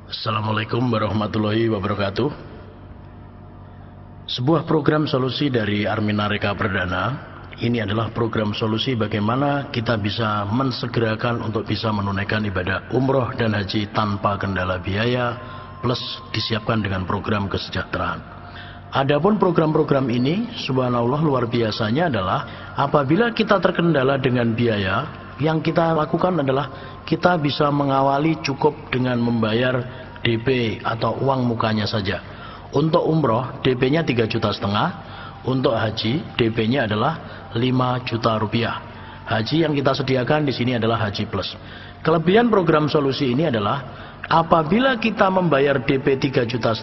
Assalamualaikum warahmatullahi wabarakatuh. Sebuah program solusi dari Armina Reka Perdana. Ini adalah program solusi bagaimana kita bisa mensegerakan untuk bisa menunaikan ibadah umroh dan haji tanpa kendala biaya, plus disiapkan dengan program kesejahteraan. Adapun program-program ini, subhanallah luar biasanya adalah apabila kita terkendala dengan biaya, yang kita lakukan adalah kita bisa mengawali cukup dengan membayar DP atau uang mukanya saja. Untuk umroh DP-nya 3,5 juta. Untuk haji DP-nya adalah 5 juta rupiah. Haji yang kita sediakan di sini adalah haji plus. Kelebihan program solusi ini adalah apabila kita membayar DP 3,5 juta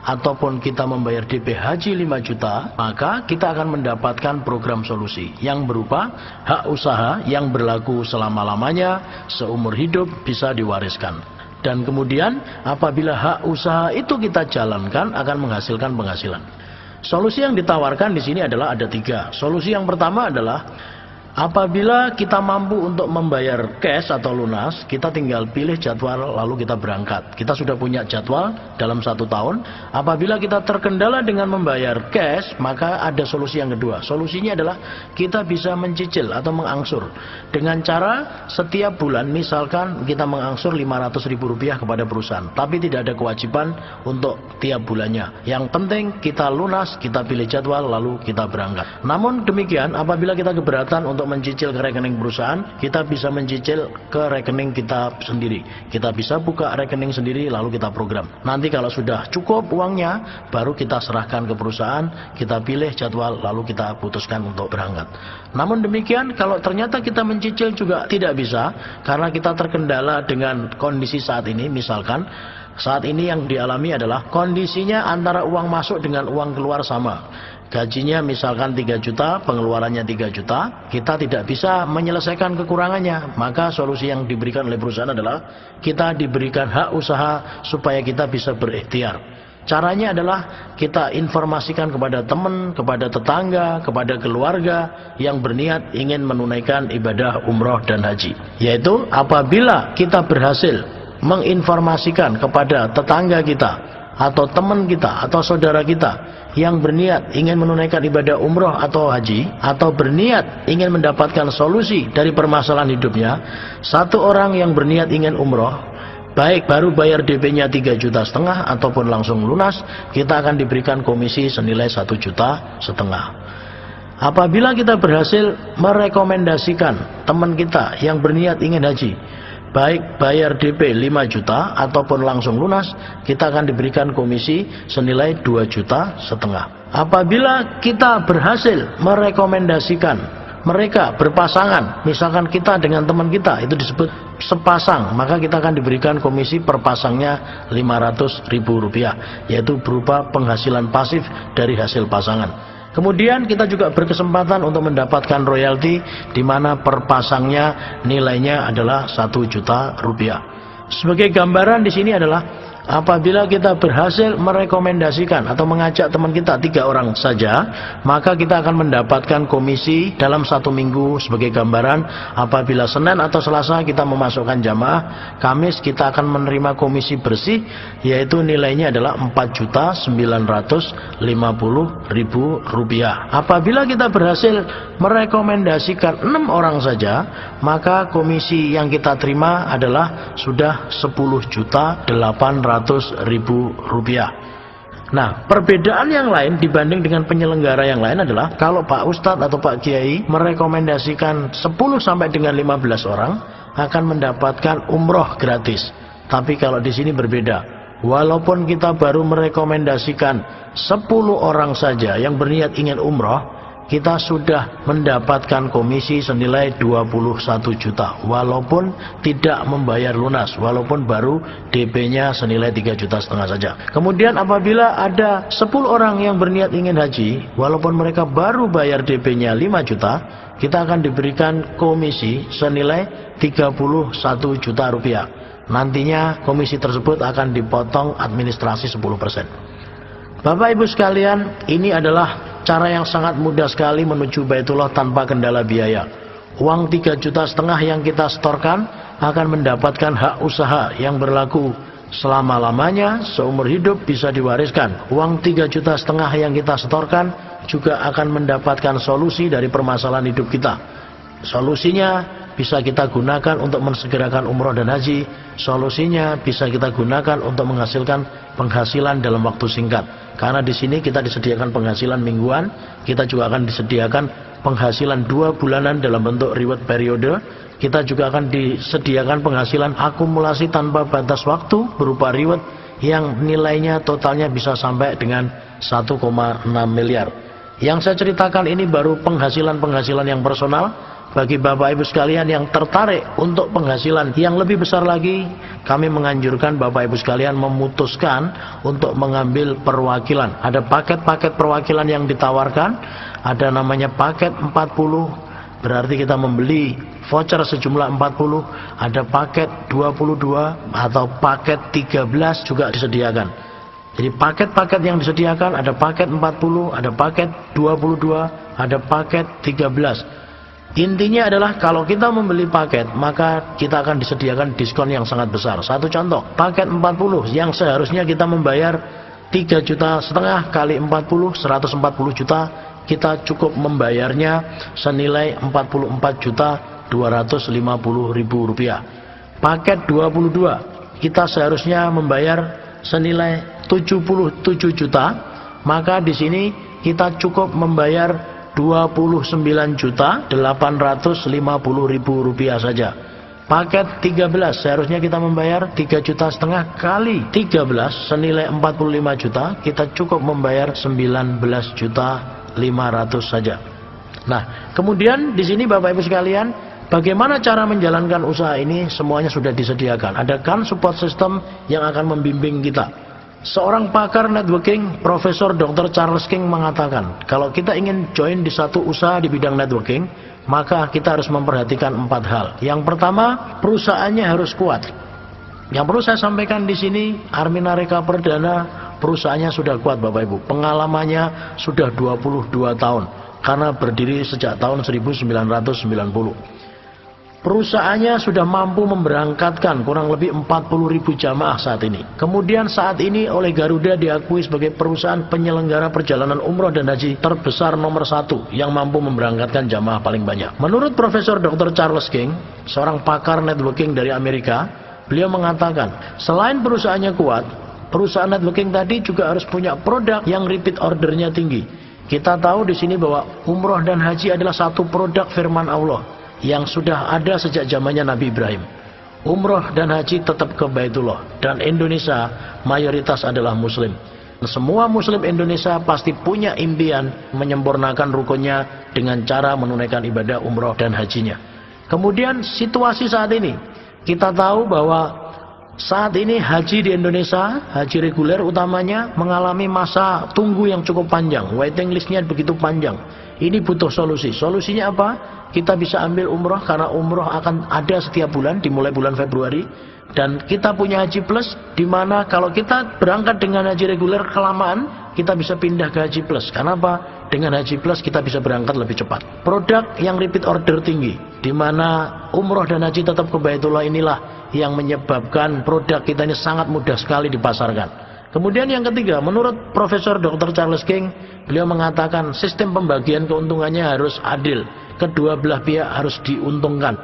ataupun kita membayar DP haji 5 juta, maka kita akan mendapatkan program solusi yang berupa hak usaha yang berlaku selama-lamanya, seumur hidup, bisa diwariskan. Dan kemudian apabila hak usaha itu kita jalankan akan menghasilkan penghasilan. Solusi yang ditawarkan di sini adalah ada 3. Solusi yang pertama adalah apabila kita mampu untuk membayar cash atau lunas, kita tinggal pilih jadwal lalu kita berangkat. Kita sudah punya jadwal dalam 1 tahun. Apabila kita terkendala dengan membayar cash, maka ada solusi yang kedua. Solusinya adalah kita bisa mencicil atau mengangsur dengan cara setiap bulan, misalkan kita mengangsur Rp500.000 kepada perusahaan, tapi tidak ada kewajiban untuk tiap bulannya. Yang penting kita lunas, kita pilih jadwal lalu kita berangkat. Namun demikian, apabila kita keberatan untuk mencicil ke rekening perusahaan, kita bisa mencicil ke rekening kita sendiri. Kita bisa buka rekening sendiri lalu kita program. Nanti kalau sudah cukup uangnya, baru kita serahkan ke perusahaan, kita pilih jadwal lalu kita putuskan untuk berangkat. Namun demikian, kalau ternyata kita mencicil juga tidak bisa karena kita terkendala dengan kondisi saat ini, misalkan saat ini yang dialami adalah kondisinya antara uang masuk dengan uang keluar sama. Gajinya misalkan 3 juta, pengeluarannya 3 juta, kita tidak bisa menyelesaikan kekurangannya. Maka solusi yang diberikan oleh perusahaan adalah kita diberikan hak usaha supaya kita bisa berikhtiar. Caranya adalah kita informasikan kepada teman, kepada tetangga, kepada keluarga yang berniat ingin menunaikan ibadah umroh dan haji. Yaitu apabila kita berhasil menginformasikan kepada tetangga kita atau teman kita atau saudara kita yang berniat ingin menunaikan ibadah umroh atau haji, atau berniat ingin mendapatkan solusi dari permasalahan hidupnya, 1 orang yang berniat ingin umroh, baik baru bayar DP-nya 3,5 juta ataupun langsung lunas, kita akan diberikan komisi senilai 1,5 juta. Apabila kita berhasil merekomendasikan teman kita yang berniat ingin haji, baik bayar DP 5 juta ataupun langsung lunas, kita akan diberikan komisi senilai 2,5 juta. Apabila kita berhasil merekomendasikan mereka berpasangan, misalkan kita dengan teman kita, itu disebut sepasang, maka kita akan diberikan komisi per pasangnya Rp500.000, yaitu berupa penghasilan pasif dari hasil pasangan. Kemudian kita juga berkesempatan untuk mendapatkan royalti di mana per pasangnya nilainya adalah Rp1 juta. Sebagai gambaran di sini adalah apabila kita berhasil merekomendasikan atau mengajak teman kita 3 orang saja, maka kita akan mendapatkan komisi dalam 1 minggu. Sebagai gambaran, apabila Senin atau Selasa kita memasukkan jamaah, Kamis kita akan menerima komisi bersih, yaitu nilainya adalah Rp4.950.000. Apabila kita berhasil merekomendasikan 6 orang saja, maka komisi yang kita terima adalah sudah Rp10.800.000. Nah, perbedaan yang lain dibanding dengan penyelenggara yang lain adalah kalau Pak Ustadz atau Pak Kiai merekomendasikan 10 sampai dengan 15 orang akan mendapatkan umroh gratis. Tapi kalau di sini berbeda. Walaupun kita baru merekomendasikan 10 orang saja yang berniat ingin umroh, kita sudah mendapatkan komisi senilai 21 juta walaupun tidak membayar lunas, walaupun baru DP-nya senilai 3,5 juta saja. Kemudian apabila ada 10 orang yang berniat ingin haji, walaupun mereka baru bayar DP-nya 5 juta, kita akan diberikan komisi senilai 31 juta rupiah. Nantinya komisi tersebut akan dipotong administrasi 10%. Bapak Ibu sekalian, ini adalah cara yang sangat mudah sekali menuju Baitullah tanpa kendala biaya. Uang 3,5 juta yang kita setorkan akan mendapatkan hak usaha yang berlaku selama-lamanya, seumur hidup bisa diwariskan. Uang 3,5 juta yang kita setorkan juga akan mendapatkan solusi dari permasalahan hidup kita. Solusinya bisa kita gunakan untuk mensegerakan umroh dan haji. Solusinya bisa kita gunakan untuk menghasilkan penghasilan dalam waktu singkat. Karena di sini kita disediakan penghasilan mingguan, kita juga akan disediakan penghasilan 2 bulanan dalam bentuk reward periode. Kita juga akan disediakan penghasilan akumulasi tanpa batas waktu berupa reward yang nilainya totalnya bisa sampai dengan 1,6 miliar. Yang saya ceritakan ini baru penghasilan-penghasilan yang personal. Bagi Bapak Ibu sekalian yang tertarik untuk penghasilan yang lebih besar lagi, kami menganjurkan Bapak Ibu sekalian memutuskan untuk mengambil perwakilan. Ada paket-paket perwakilan yang ditawarkan, ada namanya paket 40, berarti kita membeli voucher sejumlah 40, ada paket 22 atau paket 13 juga disediakan. Jadi paket-paket yang disediakan ada paket 40, ada paket 22, ada paket 13. Intinya adalah kalau kita membeli paket, maka kita akan disediakan diskon yang sangat besar. Satu contoh, paket 40 yang seharusnya kita membayar 3,5 juta kali 40, 140 juta, kita cukup membayarnya senilai 44.250.000 rupiah. Paket 22, kita seharusnya membayar senilai 77 juta, maka di sini kita cukup membayar 29.850.000 rupiah saja. Paket 13 seharusnya kita membayar 3,5 juta kali 13 senilai 45 juta, kita cukup membayar 19.500.000 saja. Nah, kemudian di sini Bapak Ibu sekalian, bagaimana cara menjalankan usaha ini? Semuanya sudah disediakan. Ada kan support system yang akan membimbing kita. Seorang pakar networking, Profesor Dr. Charles King mengatakan, kalau kita ingin join di satu usaha di bidang networking, maka kita harus memperhatikan 4 hal. Yang pertama, perusahaannya harus kuat. Yang perlu saya sampaikan di sini, Arminareka Perdana, perusahaannya sudah kuat Bapak Ibu. Pengalamannya sudah 22 tahun, karena berdiri sejak tahun 1990. Perusahaannya sudah mampu memberangkatkan kurang lebih 40.000 jamaah saat ini. Kemudian saat ini oleh Garuda diakui sebagai perusahaan penyelenggara perjalanan umroh dan haji terbesar nomor 1 yang mampu memberangkatkan jamaah paling banyak. Menurut Profesor Dr. Charles King, seorang pakar networking dari Amerika, beliau mengatakan, selain perusahaannya kuat, perusahaan networking tadi juga harus punya produk yang repeat ordernya tinggi. Kita tahu di sini bahwa umroh dan haji adalah satu produk firman Allah yang sudah ada sejak zamannya Nabi Ibrahim. Umroh dan haji tetap ke Baitullah, dan Indonesia mayoritas adalah muslim. Semua muslim Indonesia pasti punya impian menyempurnakan rukunnya dengan cara menunaikan ibadah umroh dan hajinya. Kemudian situasi saat ini, kita tahu bahwa saat ini haji di Indonesia, haji reguler utamanya, mengalami masa tunggu yang cukup panjang. Waiting listnya begitu panjang. Ini butuh solusi. Solusinya apa? Kita bisa ambil umroh, karena umroh akan ada setiap bulan, dimulai bulan Februari. Dan kita punya haji plus, di mana kalau kita berangkat dengan haji reguler kelamaan, kita bisa pindah ke haji plus. Karena apa? Dengan haji plus kita bisa berangkat lebih cepat. Produk yang repeat order tinggi, di mana umroh dan haji tetap ke Baitullah, inilah yang menyebabkan produk kita ini sangat mudah sekali dipasarkan. Kemudian yang ketiga, menurut Profesor Dr. Charles King, beliau mengatakan sistem pembagian keuntungannya harus adil. Kedua belah pihak harus diuntungkan.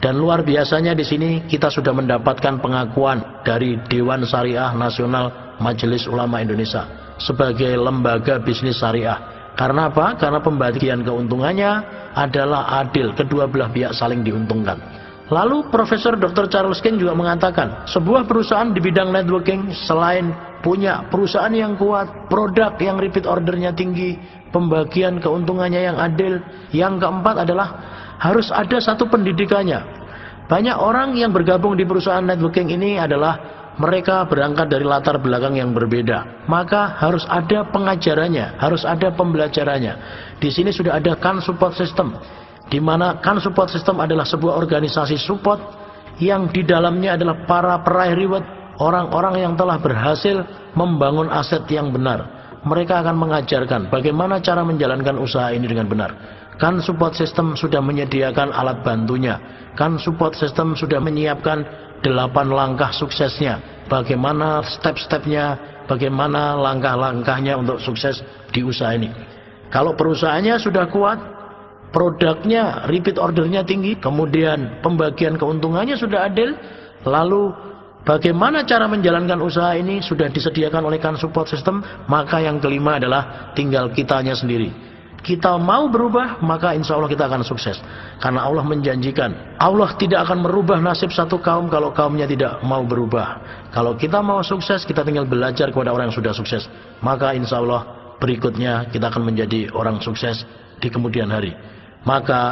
Dan luar biasanya di sini kita sudah mendapatkan pengakuan dari Dewan Syariah Nasional Majelis Ulama Indonesia sebagai lembaga bisnis syariah. Karena apa? Karena pembagian keuntungannya adalah adil, kedua belah pihak saling diuntungkan. Lalu Profesor Dr. Charles King juga mengatakan, sebuah perusahaan di bidang networking selain punya perusahaan yang kuat, produk yang repeat ordernya tinggi, pembagian keuntungannya yang adil, yang keempat adalah harus ada satu pendidikannya. Banyak orang yang bergabung di perusahaan networking ini adalah mereka berangkat dari latar belakang yang berbeda. Maka harus ada pengajarannya, harus ada pembelajarannya. Di sini sudah ada kan support system, di mana kan support system adalah sebuah organisasi support yang di dalamnya adalah para peraih reward, orang-orang yang telah berhasil membangun aset yang benar. Mereka akan mengajarkan bagaimana cara menjalankan usaha ini dengan benar. Kan support system sudah menyediakan alat bantunya. Kan support system sudah menyiapkan 8 langkah suksesnya, bagaimana step-stepnya, bagaimana langkah-langkahnya untuk sukses di usaha ini. Kalau perusahaannya sudah kuat, produknya, repeat ordernya tinggi, kemudian pembagian keuntungannya sudah adil, lalu bagaimana cara menjalankan usaha ini sudah disediakan oleh kan support system, maka yang kelima adalah tinggal kitanya sendiri. Kita mau berubah, maka insya Allah kita akan sukses. Karena Allah menjanjikan, Allah tidak akan merubah nasib satu kaum kalau kaumnya tidak mau berubah. Kalau kita mau sukses, kita tinggal belajar kepada orang yang sudah sukses. Maka insya Allah berikutnya kita akan menjadi orang sukses di kemudian hari. Maka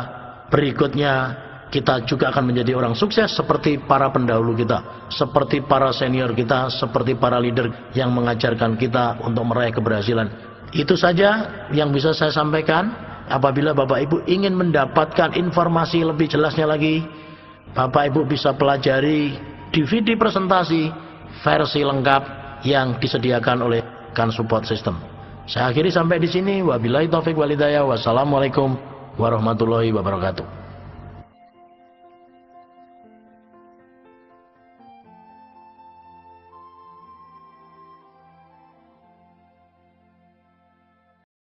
berikutnya kita juga akan menjadi orang sukses seperti para pendahulu kita, seperti para senior kita, seperti para leader yang mengajarkan kita untuk meraih keberhasilan. Itu saja yang bisa saya sampaikan. Apabila Bapak Ibu ingin mendapatkan informasi lebih jelasnya lagi, Bapak Ibu bisa pelajari DVD presentasi versi lengkap yang disediakan oleh kan support system. Saya akhiri sampai di sini. Wabillahi taufik wal hidayah. Wassalamualaikum warahmatullahi wabarakatuh.